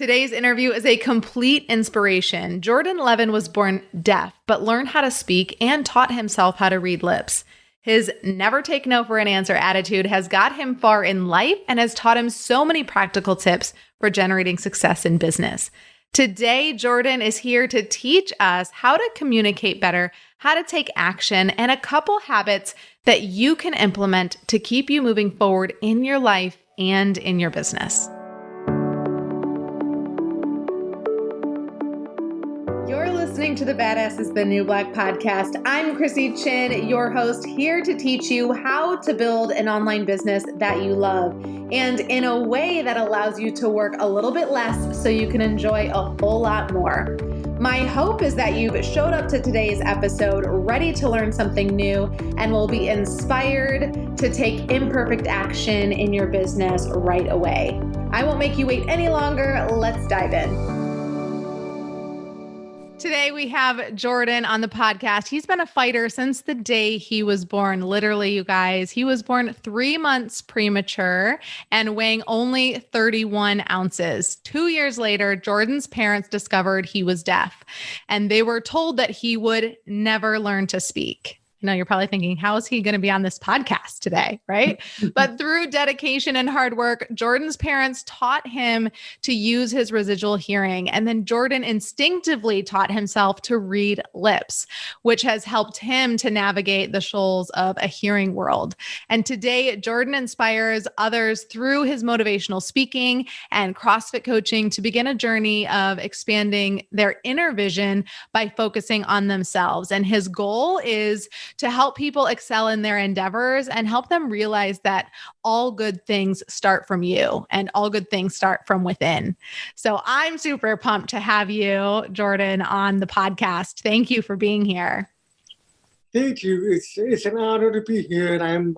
Today's interview is a complete inspiration. Jordan Levin was born deaf, but learned how to speak and taught himself how to read lips. His never take no for an answer attitude has got him far in life and has taught him so many practical tips for generating success in business. Today, Jordan is here to teach us how to communicate better, how to take action, and a couple habits that you can implement to keep you moving forward in your life and in your business. You're listening to the Badass is the New Black podcast. I'm Krissy Chin, your host, here to teach you how to build an online business that you love and in a way that allows you to work a little bit less so you can enjoy a whole lot more. My hope is that you've showed up to today's episode ready to learn something new and will be inspired to take imperfect action in your business right away. I won't make you wait any longer. Let's dive in. Today we have Jordan on the podcast. He's been a fighter since the day he was born. Literally, you guys, he was born 3 months premature and weighing only 31 ounces. 2 years later, Jordan's parents discovered he was deaf, and they were told that he would never learn to speak. Now you're probably thinking, how is he going to be on this podcast today, right? But through dedication and hard work, Jordan's parents taught him to use his residual hearing. And then Jordan instinctively taught himself to read lips, which has helped him to navigate the shoals of a hearing world. And today, Jordan inspires others through his motivational speaking and CrossFit coaching to begin a journey of expanding their inner vision by focusing on themselves. And his goal is to help people excel in their endeavors and help them realize that all good things start from you and all good things start from within. So I'm super pumped to have you, Jordan, on the podcast. Thank you for being here. Thank you. It's an honor to be here, and I'm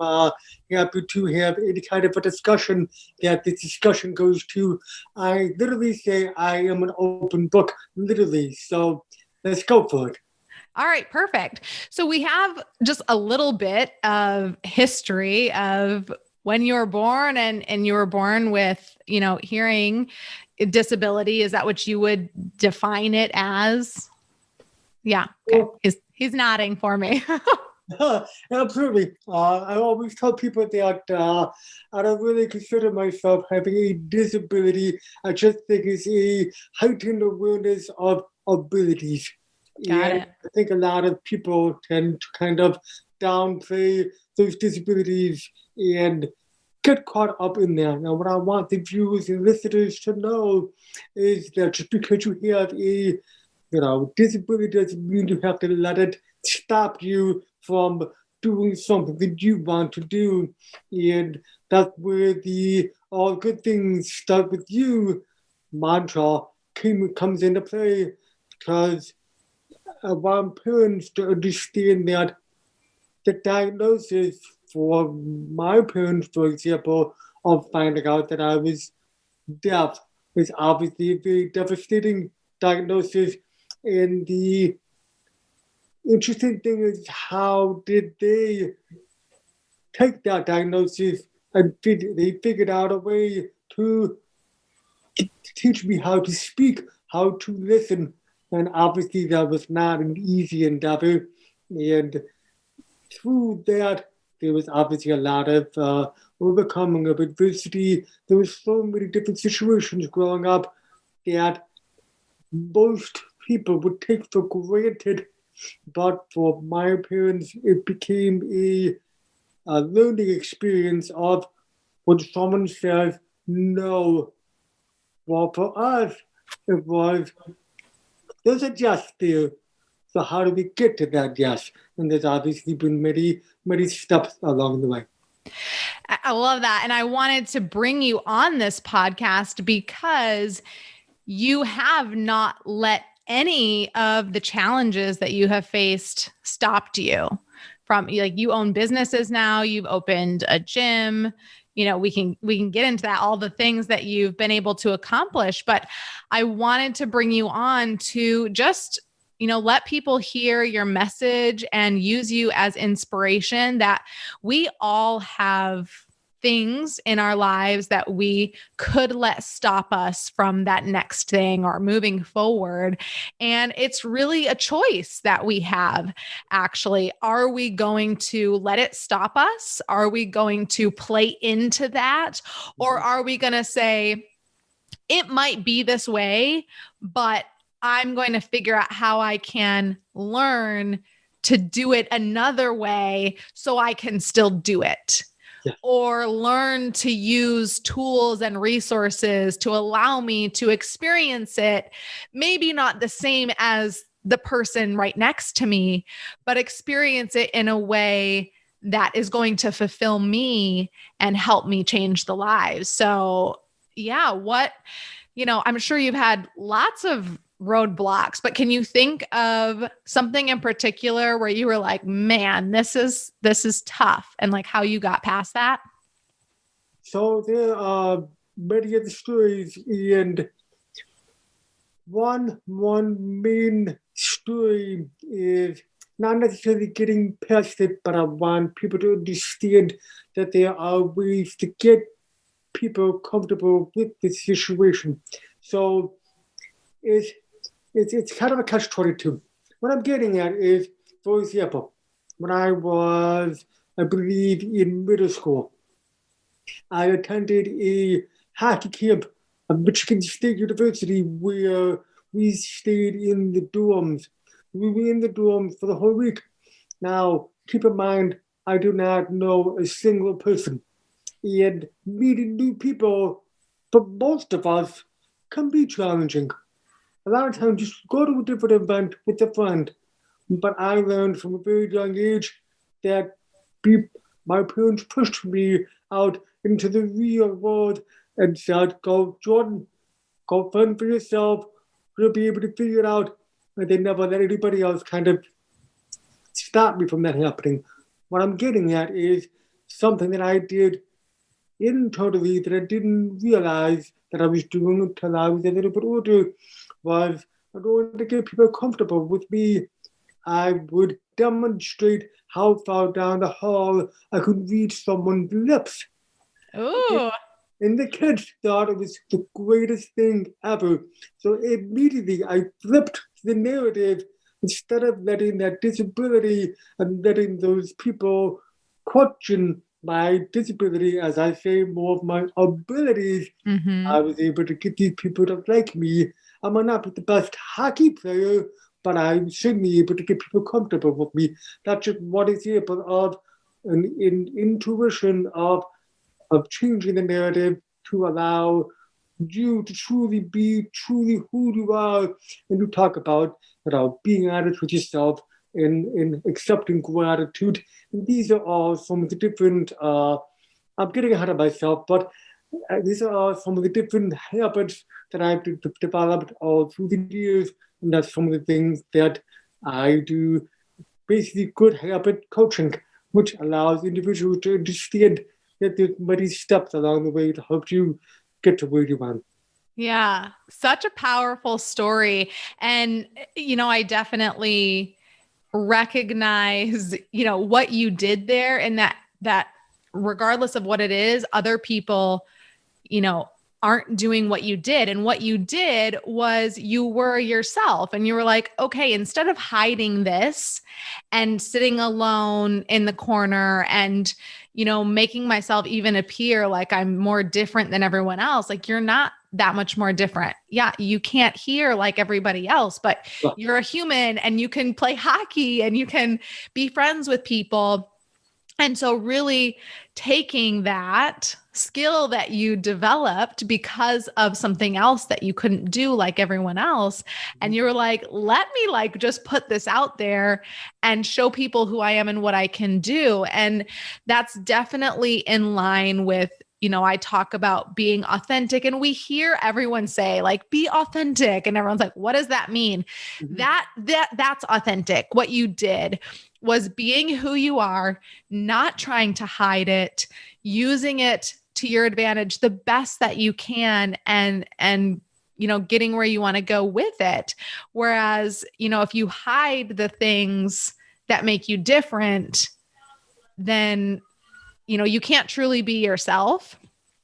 happy to have any kind of a discussion that this discussion goes to. I literally say I am an open book, literally. So let's go for it. All right, perfect. So we have just a little bit of history of when you were born and you were born with, hearing disability. Is that what you would define it as? Yeah. Okay. He's nodding for me. Absolutely. I always tell people that I don't really consider myself having a disability. I just think it's a heightened awareness of abilities. Got it. I think a lot of people tend to kind of downplay those disabilities and get caught up in there. Now, what I want the viewers and listeners to know is that just because you have a disability doesn't mean you have to let it stop you from doing something that you want to do. And that's where the all good things start with you mantra comes into play, because I want parents to understand that the diagnosis for my parents, for example, of finding out that I was deaf was obviously a very devastating diagnosis. And the interesting thing is, how did they take that diagnosis and they figured out a way to teach me how to speak, how to listen. And obviously that was not an easy endeavor. And through that, there was obviously a lot of overcoming of adversity. There was so many different situations growing up that most people would take for granted. But for my parents, it became a learning experience of when someone says no. Well, for us, it was, there's a yes there. So how do we get to that yes? And there's obviously been many, many steps along the way. I love that. And I wanted to bring you on this podcast because you have not let any of the challenges that you have faced stopped you from, like, you own businesses now, you've opened a gym, we can get into that, all the things that you've been able to accomplish, but I wanted to bring you on to just, let people hear your message and use you as inspiration, that we all have things in our lives that we could let stop us from that next thing or moving forward. And it's really a choice that we have, actually. Are we going to let it stop us? Are we going to play into that? Or are we going to say, it might be this way, but I'm going to figure out how I can learn to do it another way so I can still do it. Yeah. Or learn to use tools and resources to allow me to experience it, maybe not the same as the person right next to me, but experience it in a way that is going to fulfill me and help me change the lives. So yeah, I'm sure you've had lots of roadblocks, but can you think of something in particular where you were like, man, this is tough, and like how you got past that? So there are many other stories, and one main story is not necessarily getting past it, but I want people to understand that there are ways to get people comfortable with this situation. So it's kind of a catch-22. What I'm getting at is, for example, when I was, I believe, in middle school, I attended a hockey camp at Michigan State University where we stayed in the dorms. We were in the dorms for the whole week. Now, keep in mind, I do not know a single person. And meeting new people, for most of us, can be challenging. A lot of times, just go to a different event with a friend. But I learned from a very young age that my parents pushed me out into the real world and said, go, Jordan, go fend for yourself. You'll be able to figure it out. And they never let anybody else kind of stop me from that happening. What I'm getting at is something that I did internally that I didn't realize that I was doing until I was a little bit older was in order to get people comfortable with me, I would demonstrate how far down the hall I could read someone's lips. Ooh. And the kids thought it was the greatest thing ever. So immediately I flipped the narrative. Instead of letting that disability and letting those people question my disability, as I say, more of my abilities, I was able to get these people to like me. I might not be the best hockey player, but I'm certainly able to get people comfortable with me. That's just one example of an intuition of changing the narrative to allow you to truly be who you are. And you talk about being honest with yourself and accepting gratitude. And these are all some of the different, I'm getting ahead of myself, but these are some of the different habits that I've developed all through the years. And that's some of the things that I do, basically good habit coaching, which allows individuals to understand that there's many steps along the way to help you get to where you want. Yeah, such a powerful story. And, I definitely recognize, what you did there, and that regardless of what it is, other people, aren't doing what you did. And what you did was you were yourself, and you were like, okay, instead of hiding this and sitting alone in the corner and, making myself even appear like I'm more different than everyone else, like you're not that much more different. Yeah, you can't hear like everybody else, but you're a human and you can play hockey and you can be friends with people. And so really taking that skill that you developed because of something else that you couldn't do like everyone else. And you were like, let me just put this out there and show people who I am and what I can do. And that's definitely in line with, I talk about being authentic, and we hear everyone say be authentic. And everyone's like, what does that mean? Mm-hmm. That's authentic. What you did was being who you are, not trying to hide it, using it to your advantage the best that you can, and getting where you want to go with it. Whereas, if you hide the things that make you different, then you can't truly be yourself.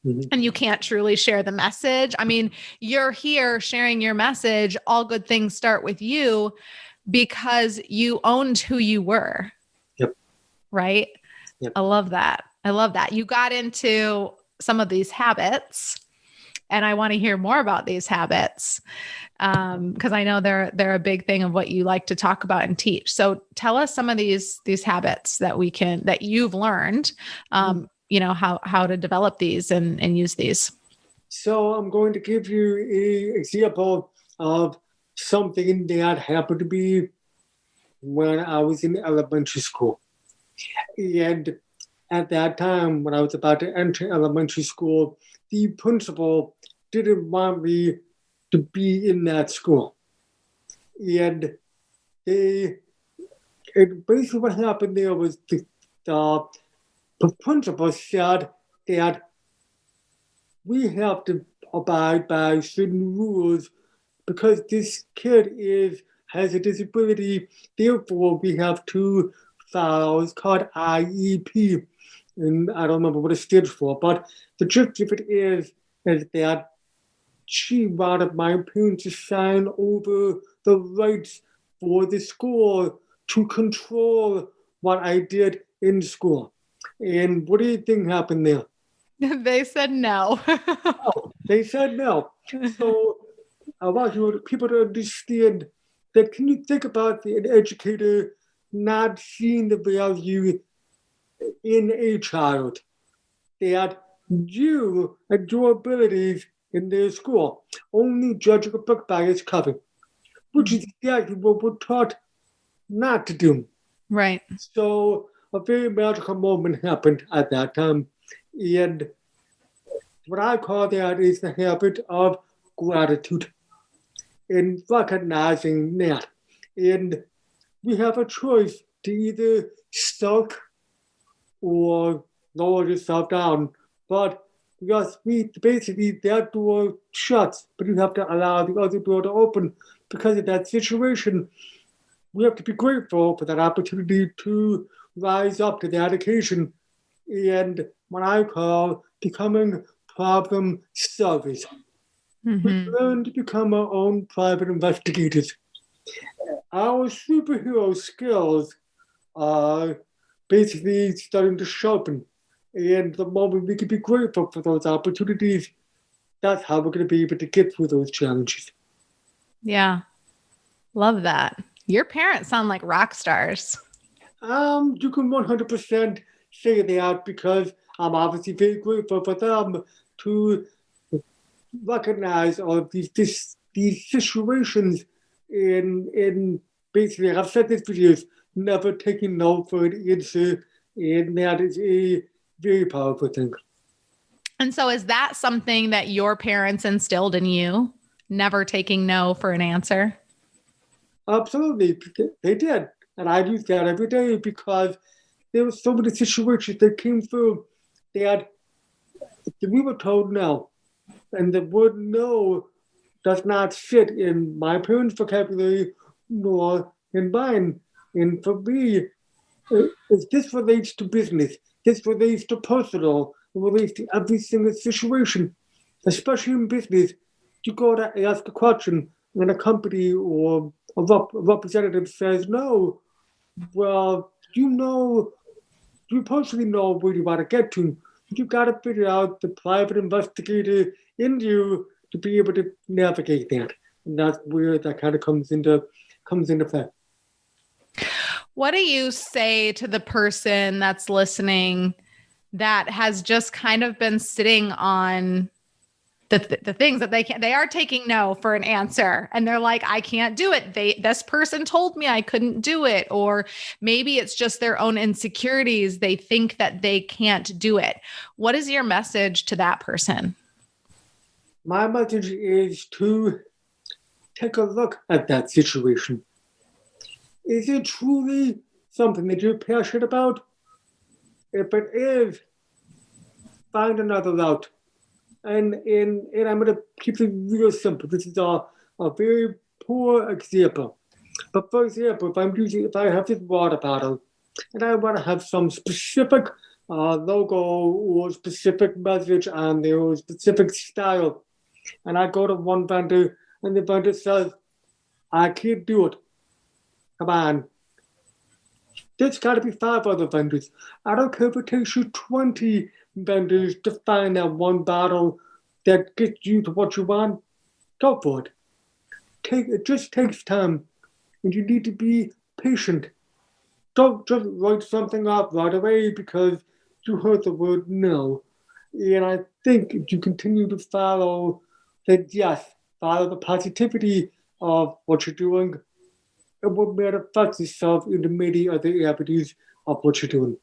And you can't truly share the message. I mean, you're here sharing your message. All good things start with you because you owned who you were. Yep. Right? Yep. I love that. I love that. You got into some of these habits, and I want to hear more about these habits because I know they're a big thing of what you like to talk about and teach. So tell us some of these habits that you've learned. How to develop these and use these. So I'm going to give you an example of something that happened to me when I was in elementary school. And at that time, when I was about to enter elementary school, the principal didn't want me to be in that school. And basically what happened there was the principal said that we have to abide by certain rules because this kid has a disability. Therefore, we have to follow. It's called IEP, and I don't remember what it stands for. But the gist of it is that she wanted my parents to sign over the rights for the school to control what I did in school. And what do you think happened there? They said no. They said no. So I want people to understand that can you think about an educator not seeing the value in a child, that you and your abilities in their school, only judging a book by its cover, which is exactly what we're taught not to do. Right. So a very magical moment happened at that time. And what I call that is the habit of gratitude and recognizing that. And we have a choice to either sulk or lower yourself down. But because basically that door shuts, but you have to allow the other door to open because of that situation. We have to be grateful for that opportunity to rise up to that occasion and what I call becoming problem solvers. We learn to become our own private investigators. Our superhero skills are basically starting to sharpen. And the moment we can be grateful for those opportunities, that's how we're going to be able to get through those challenges. Yeah. Love that. Your parents sound like rock stars. You can 100% say that because I'm obviously very grateful for them to recognize all of these situations in basically, I've said this for years, never taking no for an answer, and that is a very powerful thing. And so is that something that your parents instilled in you, never taking no for an answer? Absolutely, they did. And I use that every day because there were so many situations that came through that we were told no. And the word no does not fit in my parents' vocabulary nor in mine. And for me, this relates to business. This relates to personal. It relates to every single situation, especially in business. You go to ask a question when a company or a representative says no. Well, you personally know where you want to get to. You got to figure out the private investigator in you to be able to navigate that, and that's where that kind of comes into play. What do you say to the person that's listening that has just kind of been sitting on the things that they are taking no for an answer, and they're like, I can't do it. This person told me I couldn't do it. Or maybe it's just their own insecurities. They think that they can't do it. What is your message to that person? My message is to take a look at that situation. Is it truly something that you're passionate about? If it is, find another route. And I'm going to keep it real simple. This is a very poor example. But for example, if I have this water bottle and I want to have some specific logo or specific message on there or specific style. And I go to one vendor and the vendor says, I can't do it. Come on. There's got to be 5 other vendors. I don't care if it takes you 20 vendors to find that one bottle that gets you to what you want. Go for it. It just takes time. And you need to be patient. Don't just write something up right away because you heard the word no. And I think if you continue to follow follow the positivity of what you're doing, it will manifest itself into many other avenues of what you're doing.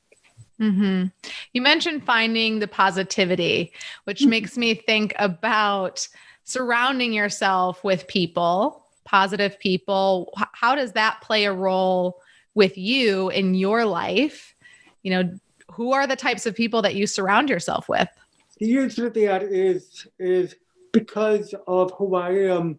Mm-hmm. You mentioned finding the positivity, which makes me think about surrounding yourself with people, positive people. How does that play a role with you in your life? You know, who are the types of people that you surround yourself with? The answer to that is because of who I am.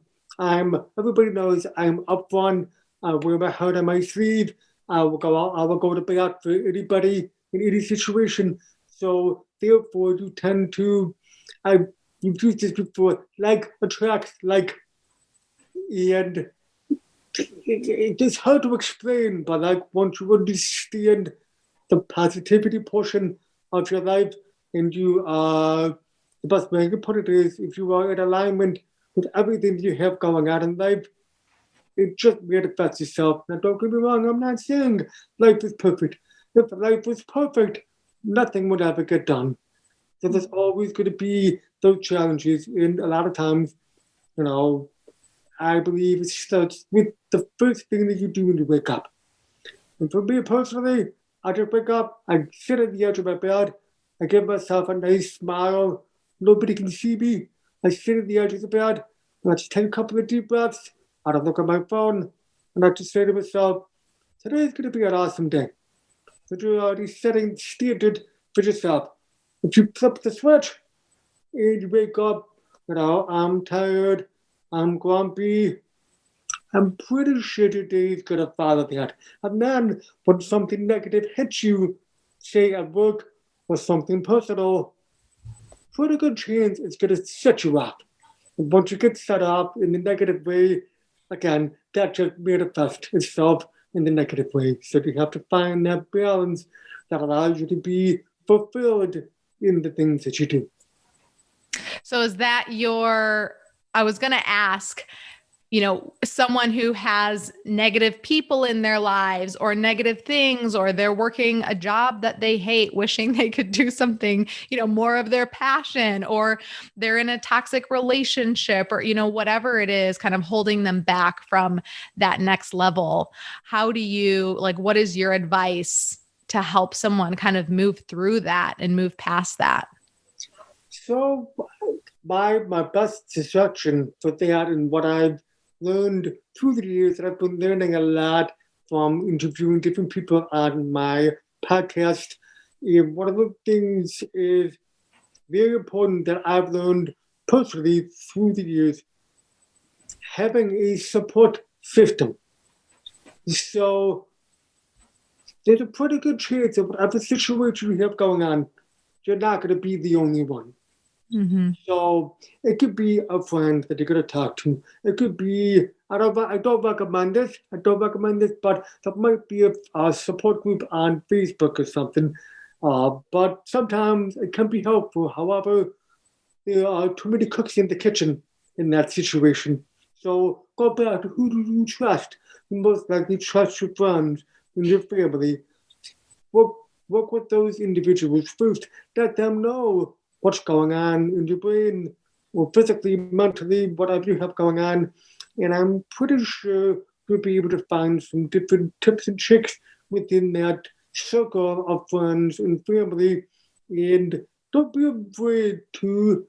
Everybody knows I'm upfront. I wear my heart on my sleeve. I will go to bat for anybody in any situation. So therefore, you tend to, you've used this before, like attracts like, and it's hard to explain, but like once you understand the positivity portion of your life, and you the best way I can put it is if you are in alignment with everything you have going on in life, it just manifests itself. Now, don't get me wrong, I'm not saying life is perfect. If life was perfect, nothing would ever get done. So there's always going to be those challenges. And a lot of times, I believe it starts with the first thing that you do when you wake up. And for me personally, I just wake up, I sit at the edge of my bed, I give myself a nice smile. Nobody can see me. I sit at the edge of the bed, and I just take a couple of deep breaths. I don't look at my phone, and I just say to myself, today is going to be an awesome day. So you're already setting standard for yourself. If you flip the switch and you wake up, I'm tired, I'm grumpy, I'm pretty sure your day is going to follow that. And then when something negative hits you, say at work or something personal, pretty good chance it's going to set you up. And once you get set up in the negative way, again, that just manifests itself in the negative way. So you have to find that balance that allows you to be fulfilled in the things that you do. So is that I was going to ask, someone who has negative people in their lives or negative things, or they're working a job that they hate, wishing they could do something, more of their passion, or they're in a toxic relationship, or, whatever it is, kind of holding them back from that next level. How do you, what is your advice to help someone kind of move through that and move past that? So my best suggestion for that, and what I've learned through the years, and I've been learning a lot from interviewing different people on my podcast. And one of the things is very important that I've learned personally through the years, having a support system. So there's a pretty good chance of whatever situation you have going on, you're not going to be the only one. Mm-hmm. So it could be a friend that you're going to talk to. It could be, I don't recommend this, but that might be a support group on Facebook or something. But sometimes it can be helpful. However, there are too many cooks in the kitchen in that situation. So go back to who do you trust? You most likely trust your friends and your family. Work with those individuals first. Let them know what's going on in your brain, or physically, mentally, whatever you have going on. And I'm pretty sure you'll be able to find some different tips and tricks within that circle of friends and family. And don't be afraid to,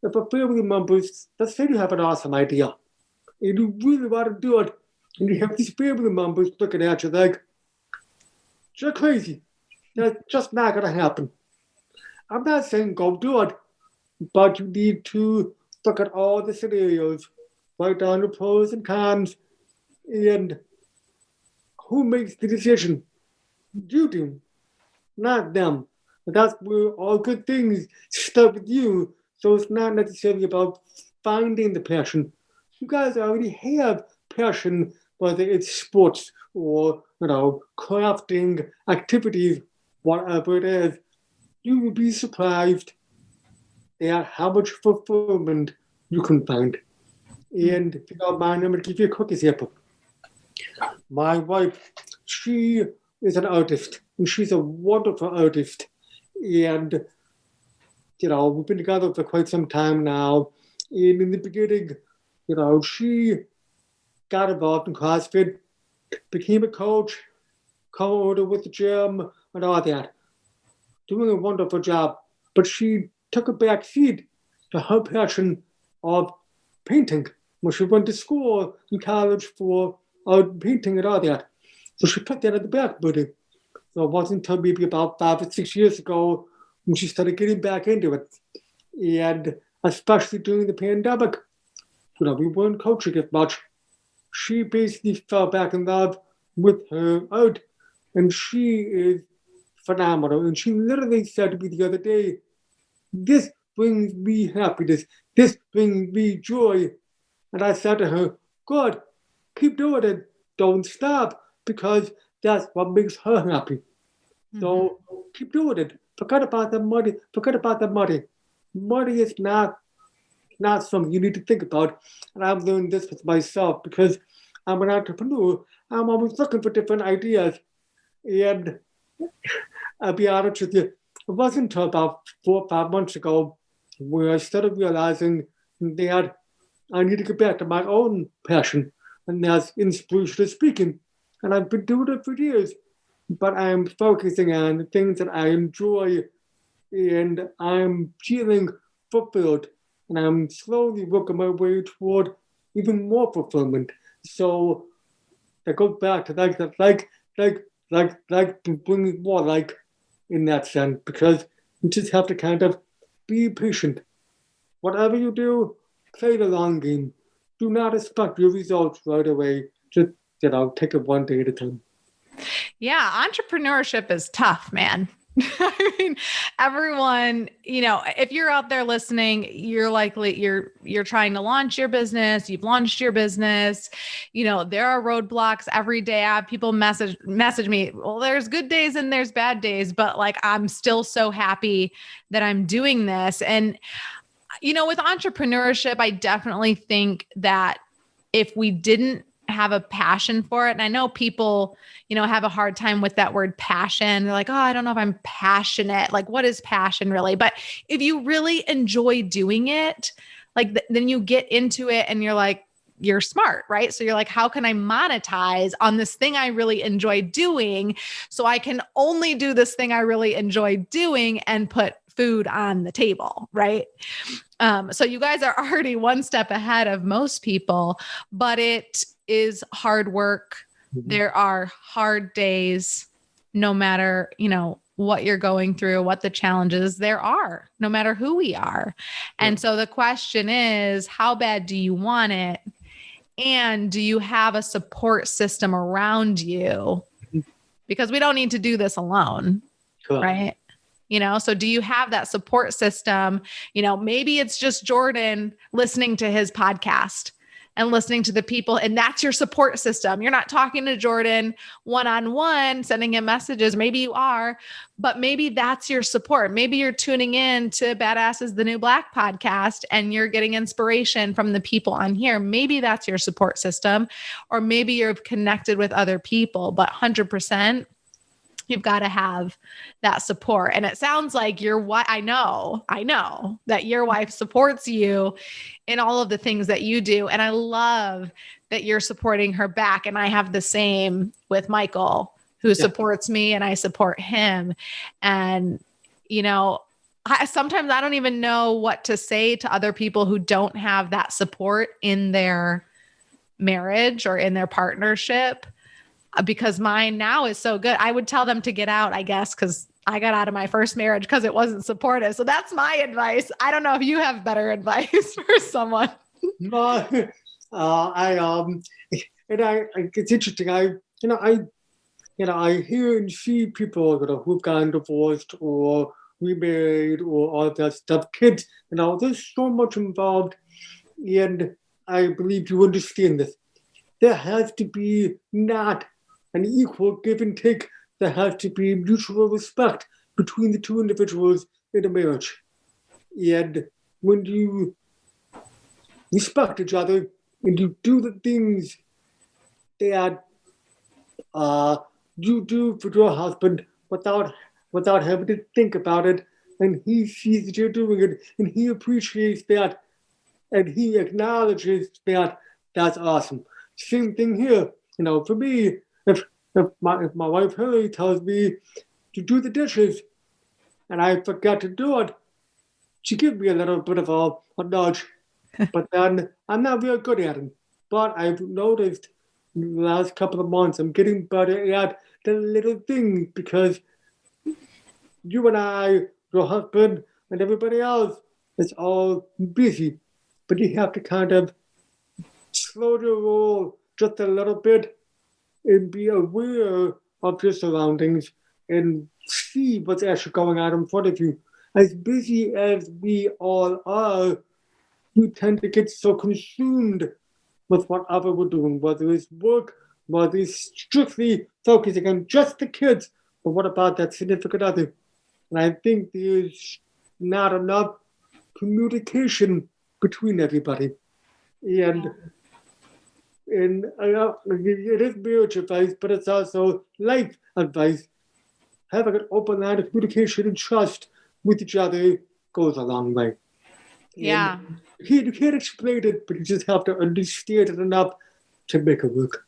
if a family member, let's say you have an awesome idea, and you really want to do it, and you have these family members looking at you like, you're crazy. That's just not going to happen. I'm not saying go do it, but you need to look at all the scenarios, write down the pros and cons, and who makes the decision? You do, not them. That's where all good things start with you. So it's not necessarily about finding the passion. You guys already have passion, whether it's sports or crafting activities, whatever it is. You will be surprised at how much fulfillment you can find. And if you don't mind, I'm going to give you a quick example. My wife, she is an artist, and she's a wonderful artist. And, we've been together for quite some time now. And in the beginning, she got involved in CrossFit, became a coach, co-owner with the gym, and all that. Doing a wonderful job. But she took a back seat to her passion of painting. When she went to school in college for painting and all that. So she put that at the back burner. So it wasn't until maybe about 5 or 6 years ago when she started getting back into it. And especially during the pandemic, we weren't coaching as much. She basically fell back in love with her art. And she is phenomenal. And she literally said to me the other day, "This brings me happiness. This brings me joy." And I said to her, "Good, keep doing it. Don't stop, because that's what makes her happy. So keep doing it. Forget about the money. Forget about the money. Money is not something you need to think about." And I've learned this with myself because I'm an entrepreneur. I'm always looking for different ideas. And I'll be honest with you, it wasn't until about 4 or 5 months ago where I started realizing that I need to get back to my own passion, and that's inspirational speaking. And I've been doing it for years, but I'm focusing on the things that I enjoy, and I'm feeling fulfilled, and I'm slowly working my way toward even more fulfillment. So that goes back to to bring more in that sense, because you just have to kind of be patient. Whatever you do, play the long game. Do not expect your results right away. Just, take it one day at a time. Yeah, entrepreneurship is tough, man. I mean, everyone, if you're out there listening, you're likely you're trying to launch your business, you've launched your business, there are roadblocks every day. I have people message me, well, there's good days and there's bad days, but I'm still so happy that I'm doing this. And with entrepreneurship, I definitely think that if we didn't have a passion for it, and I know people, have a hard time with that word passion. They're like, oh, I don't know if I'm passionate. What is passion really? But if you really enjoy doing it, then you get into it and you're smart, right? So you're like, how can I monetize on this thing I really enjoy doing, so I can only do this thing I really enjoy doing and put food on the table, right? So you guys are already one step ahead of most people, but it is hard work. There are hard days, no matter, what you're going through, what the challenges there are, no matter who we are. And so the question is, how bad do you want it? And do you have a support system around you? Because we don't need to do this alone, right? So do you have that support system? Maybe it's just Jordan listening to his podcast and listening to the people, and that's your support system. You're not talking to Jordan one-on-one, sending him messages. Maybe you are, but maybe that's your support. Maybe you're tuning in to Badass is the New Black podcast and you're getting inspiration from the people on here. Maybe that's your support system, or maybe you're connected with other people, but 100%. You've got to have that support. And it sounds like your wife, I know that your wife supports you in all of the things that you do. And I love that you're supporting her back. And I have the same with Michael, who supports me, and I support him. And, sometimes I don't even know what to say to other people who don't have that support in their marriage or in their partnership, because mine now is so good. I would tell them to get out, I guess, because I got out of my first marriage because it wasn't supportive. So that's my advice. I don't know if you have better advice for someone. No, it's interesting. I hear and see people, who've gotten divorced or remarried or all that stuff, kids, there's so much involved. And I believe you understand this. There has to be not an equal give and take. There has to be mutual respect between the two individuals in a marriage. And when you respect each other and you do the things that you do for your husband without having to think about it, and he sees that you're doing it, and he appreciates that, and he acknowledges that, that's awesome. Same thing here. For me, if my wife Hillary tells me to do the dishes and I forget to do it, she gives me a little bit of a nudge. But then I'm not real good at it. But I've noticed in the last couple of months I'm getting better at the little things, because you and I, your husband, and everybody else is all busy. But you have to kind of slow your roll just a little bit and be aware of your surroundings and see what's actually going on in front of you. As busy as we all are, we tend to get so consumed with whatever we're doing, whether it's work, whether it's strictly focusing on just the kids, but what about that significant other? And I think there's not enough communication between everybody. And it is marriage advice, but it's also life advice. Having an open line of communication and trust with each other goes a long way. Yeah. And you can't explain it, but you just have to understand it enough to make it work.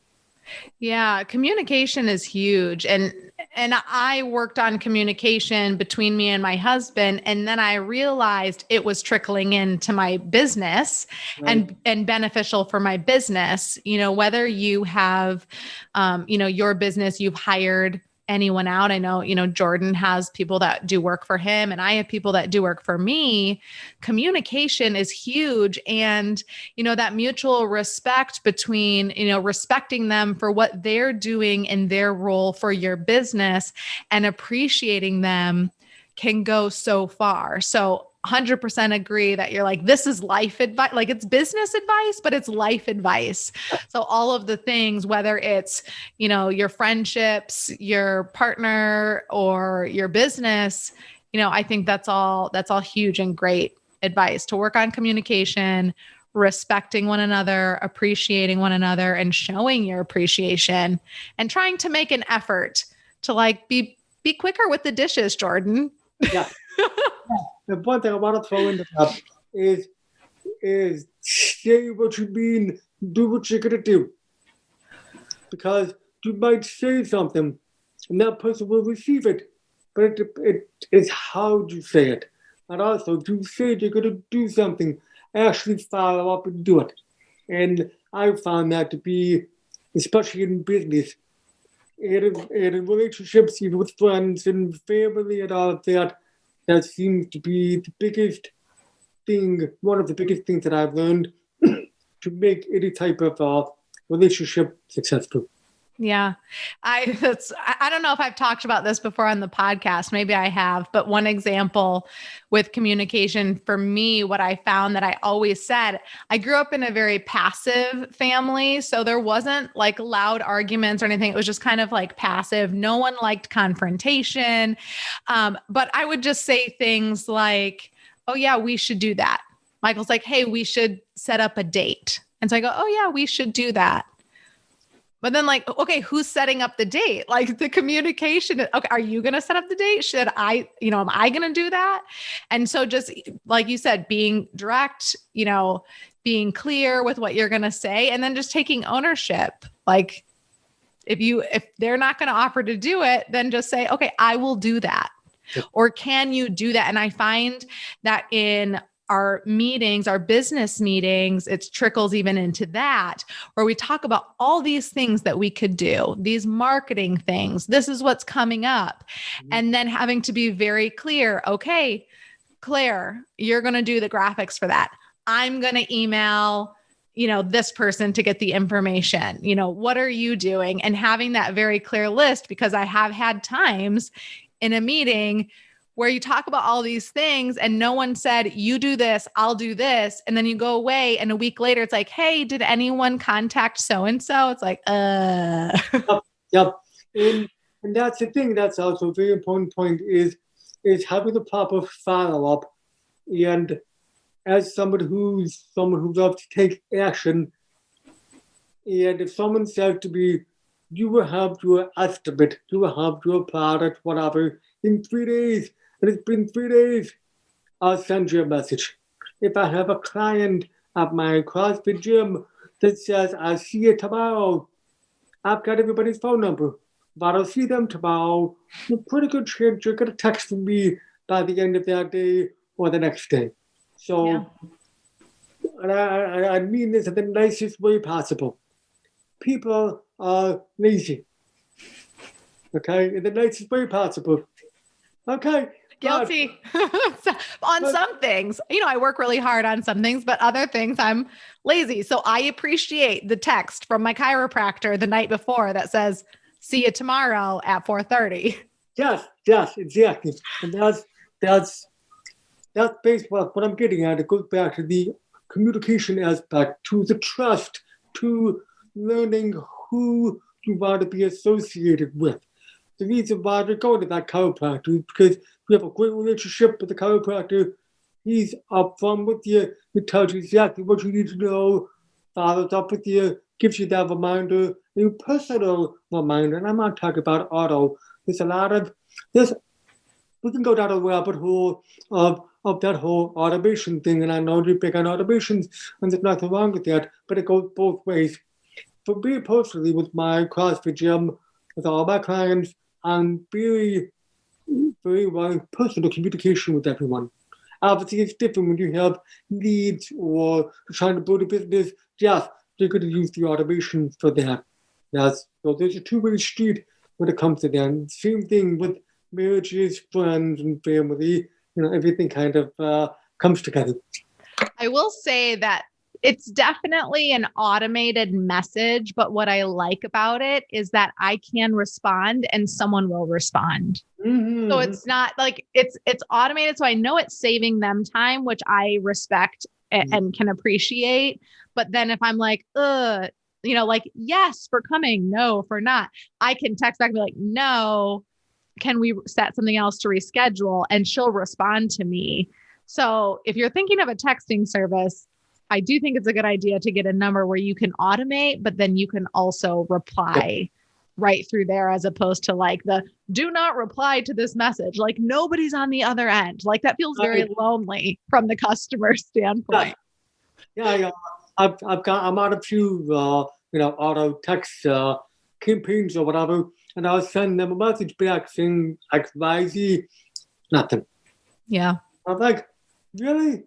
Yeah, communication is huge. And I worked on communication between me and my husband, and then I realized it was trickling into my business, right, and beneficial for my business. Whether you have your business, you've hired anyone out. I know, Jordan has people that do work for him, and I have people that do work for me. Communication is huge. And, that mutual respect between, respecting them for what they're doing in their role for your business and appreciating them can go so far. So 100% agree that you're like, this is life advice. Like, it's business advice, but it's life advice. So all of the things, whether it's, your friendships, your partner, or your business, I think that's all huge and great advice to work on communication, respecting one another, appreciating one another, and showing your appreciation, and trying to make an effort to be quicker with the dishes, Jordan. Yeah. The one thing I want to throw in the top is say what you mean, do what you're gonna do. Because you might say something and that person will receive it, but it is how you say it. And also, if you say you're gonna do something, actually follow up and do it. And I found that to be, especially in business, and in relationships, even with friends and family and all of that, that seems to be the biggest thing, one of the biggest things that I've learned to make any type of relationship successful. Yeah. I don't know if I've talked about this before on the podcast. Maybe I have, but one example with communication for me, what I found that I always said, I grew up in a very passive family. So there wasn't like loud arguments or anything. It was just kind of like passive. No one liked confrontation. But I would just say things like, oh yeah, we should do that. Michael's like, hey, we should set up a date. And so I go, oh yeah, we should do that. But then like, okay, who's setting up the date? Like the communication, okay, are you going to set up the date? Should I, am I going to do that? And so just like you said, being direct, being clear with what you're going to say, and then just taking ownership. Like if they're not going to offer to do it, then just say, okay, I will do that. Or can you do that? And I find that in our meetings, our business meetings, it trickles even into that, where we talk about all these things that we could do, these marketing things. This is what's coming up. Mm-hmm. And then having to be very clear. Okay, Claire, you're going to do the graphics for that. I'm going to email, this person to get the information? What are you doing? And having that very clear list, because I have had times in a meeting where you talk about all these things and no one said, you do this, I'll do this. And then you go away and a week later, it's like, hey, did anyone contact so-and-so? It's like, Yep. And that's the thing. That's also a very important point is having the proper follow-up. And as someone who loves to take action, and if someone says to me, you will have your estimate, you will have your product, whatever, in 3 days, and it's been 3 days, I'll send you a message. If I have a client at my CrossFit gym that says, I'll see you tomorrow, I've got everybody's phone number, but I'll see them tomorrow. A pretty good chance you're going to text from me by the end of that day or the next day. So, yeah. And I mean this in the nicest way possible. People are lazy. Okay? In the nicest way possible. Okay. Guilty. On some things, I work really hard on some things, but other things I'm lazy. So I appreciate the text from my chiropractor the night before that says, see you tomorrow at 4:30. Yes, exactly. And that's basically what I'm getting at. It goes back to the communication aspect, to the trust, to learning who you want to be associated with. The reason why we're going to that chiropractor is because we have a great relationship with the chiropractor. He's upfront with you. He tells you exactly what you need to know, follows up with you, gives you that reminder, a personal reminder. And I'm not talking about auto. There's a lot of this. We can go down a rabbit hole of that whole automation thing. And I know you're big on automations, and there's nothing wrong with that, but it goes both ways. For me personally, with my CrossFit gym, with all my clients, I'm very, very well personal communication with everyone. Obviously, it's different when you have leads or trying to build a business. Yes, you're going to use the automation for that. Yes, so there's a two-way street when it comes to that. Same thing with marriages, friends, and family. Everything kind of comes together. I will say that it's definitely an automated message, but what I like about it is that I can respond and someone will respond. Mm-hmm. So it's not like it's automated. So I know it's saving them time, which I respect and can appreciate. But then if I'm like, like, yes, for coming, no, for not, I can text back and be like, no, can we set something else to reschedule? And she'll respond to me. So if you're thinking of a texting service, I do think it's a good idea to get a number where you can automate, but then you can also reply right through there, as opposed to like the do not reply to this message. Like nobody's on the other end. Like that feels very lonely from the customer standpoint. Yeah. I'm on a few, auto text campaigns or whatever, and I'll send them a message back saying XYZ, nothing. Yeah. I'm like, really?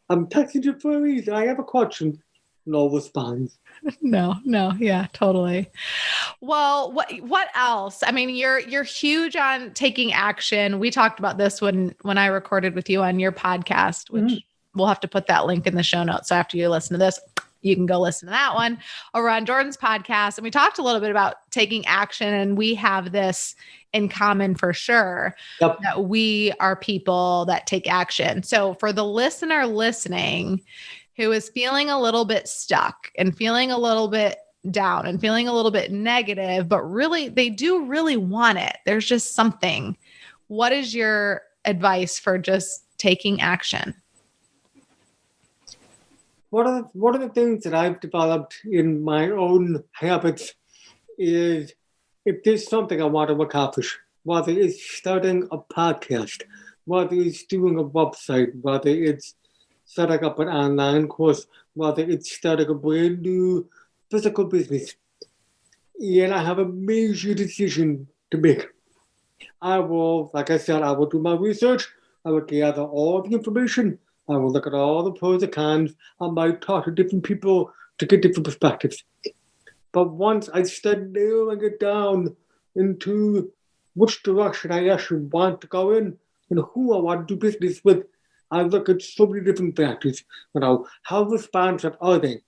I'm texting you for a reason. I have a question. No response. No. Yeah, totally. Well, what else? I mean, you're huge on taking action. We talked about this when I recorded with you on your podcast, which we'll have to put that link in the show notes. So after you listen to this, you can go listen to that one over on Jordan's podcast. And we talked a little bit about taking action, and we have this in common for sure, that we are people that take action. So for the listener listening who is feeling a little bit stuck and feeling a little bit down and feeling a little bit negative, but really, they do really want it. There's just something. What is your advice for just taking action? One of the things that I've developed in my own habits is, if there's something I want to accomplish, whether it's starting a podcast, whether it's doing a website, whether it's setting up an online course, whether it's starting a brand new physical business, and I have a major decision to make, I will, like I said, I will do my research, I will gather all the information, I will look at all the pros and cons, I might talk to different people to get different perspectives. But once I start narrowing it down into which direction I actually want to go in and who I want to do business with, I look at so many different factors. How responsive are they?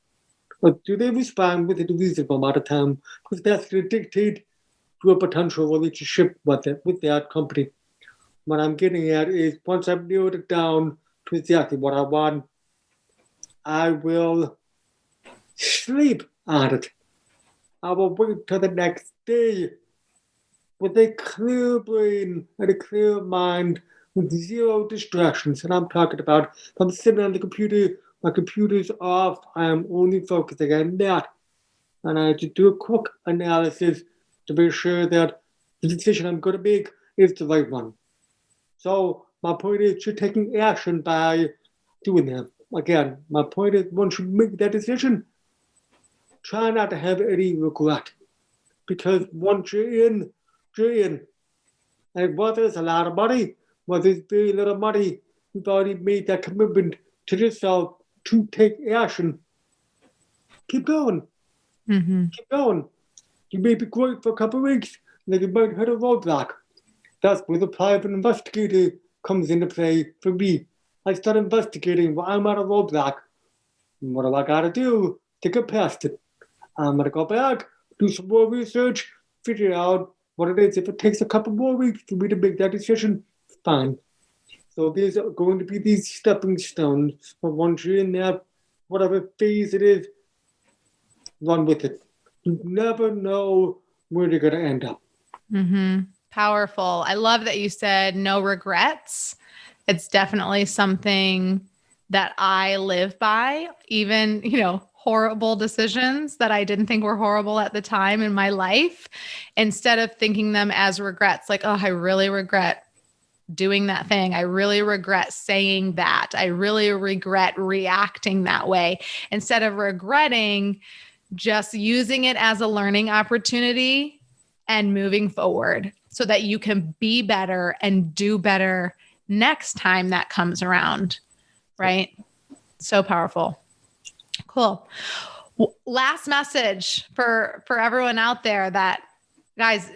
or do they respond within a reasonable amount of time? Because that's going to dictate your potential relationship with that company. What I'm getting at is once I've narrowed it down to exactly what I want, I will sleep on it. I will wait till the next day with a clear brain and a clear mind with zero distractions. And I'm talking about if I'm sitting on the computer, my computer's off, I am only focusing on that. And I just do a quick analysis to be sure that the decision I'm going to make is the right one. So my point is you're taking action by doing that. Again, my point is once you make that decision, try not to have any regret. Because once you're in, you're in. And whether it's a lot of money, whether it's very little money, you've already made that commitment to yourself to take action. Keep going. Keep going. You may be great for a couple of weeks, and then you might hit a roadblock. That's where the private investigator comes into play for me. I start investigating when I'm at a roadblock. What do I got to do to get past it? I'm going to go back, do some more research, figure out what it is. If it takes a couple more weeks for me to make that decision, fine. So there's going to be these stepping stones. But once you're in that, whatever phase it is, run with it. You never know where you're going to end up. Powerful. I love that you said no regrets. It's definitely something that I live by, even, horrible decisions that I didn't think were horrible at the time in my life, instead of thinking them as regrets, like, oh, I really regret doing that thing. I really regret saying that. I really regret reacting that way. Instead of regretting, just using it as a learning opportunity and moving forward so that you can be better and do better next time that comes around. Right? So powerful. Cool. Last message for everyone out there that, guys,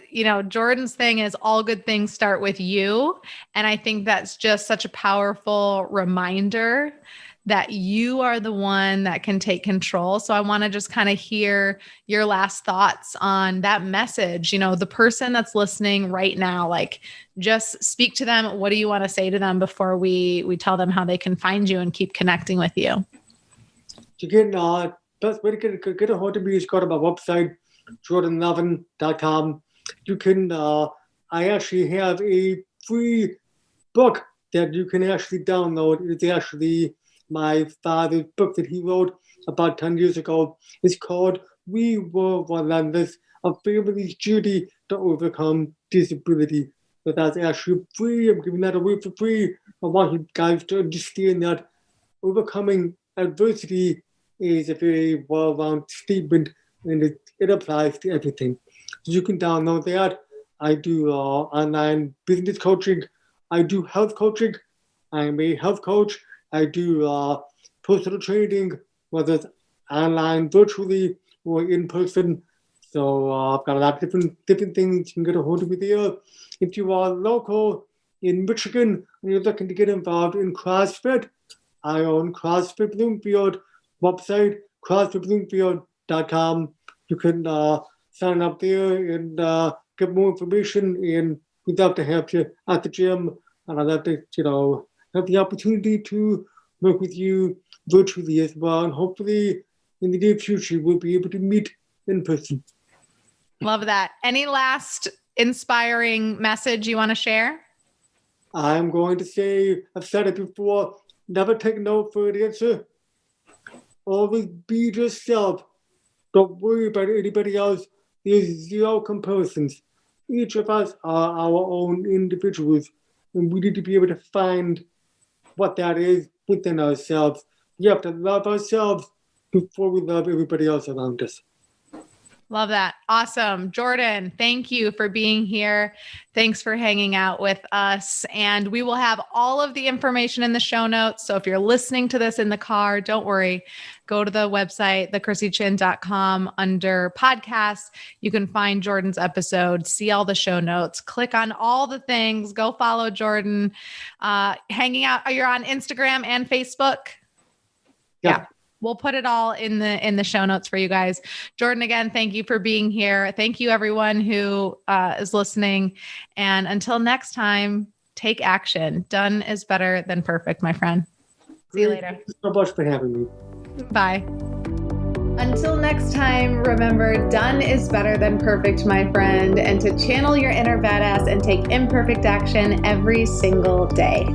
Jordan's thing is all good things start with you. And I think that's just such a powerful reminder that you are the one that can take control. So I want to just kind of hear your last thoughts on that message. The person that's listening right now, like, just speak to them. What do you want to say to them before we tell them how they can find you and keep connecting with you? You can, best way to get a hold of me is go to my website, jordanlevin.com. You can, I actually have a free book that you can actually download. It's actually my father's book that he wrote about 10 years ago. It's called We Were Relentless, A Family's Journey to Overcome Disability. So that's actually free. I'm giving that away for free. I want you guys to understand that overcoming adversity is a very well-rounded statement, and it applies to everything. So you can download that. I do online business coaching. I do health coaching. I am a health coach. I do personal training, whether it's online, virtually, or in person. So I've got a lot of different things you can get a hold of me there. If you are local in Michigan and you're looking to get involved in CrossFit, I own CrossFit Bloomfield website, CrossFitBloomfield.com. You can sign up there and get more information, and we'd love to have you at the gym. And I'd love to, have the opportunity to work with you virtually as well. And hopefully in the near future, we'll be able to meet in person. Love that. Any last inspiring message you want to share? I'm going to say, I've said it before, never take no for an answer. Always be yourself. Don't worry about anybody else. There's zero comparisons. Each of us are our own individuals, and we need to be able to find what that is within ourselves. We have to love ourselves before we love everybody else around us. Love that. Awesome. Jordan, thank you for being here. Thanks for hanging out with us. And we will have all of the information in the show notes. So if you're listening to this in the car, don't worry. Go to the website, thekrissychin.com, under podcasts. You can find Jordan's episode, see all the show notes, click on all the things, go follow Jordan. Hanging out. You're on Instagram and Facebook? Yeah. We'll put it all in the show notes for you guys. Jordan, again, thank you for being here. Thank you everyone who is listening. And until next time, take action. Done is better than perfect, my friend. See you later. Thank you so much for having me. Bye. Until next time, remember, done is better than perfect, my friend, and to channel your inner badass and take imperfect action every single day.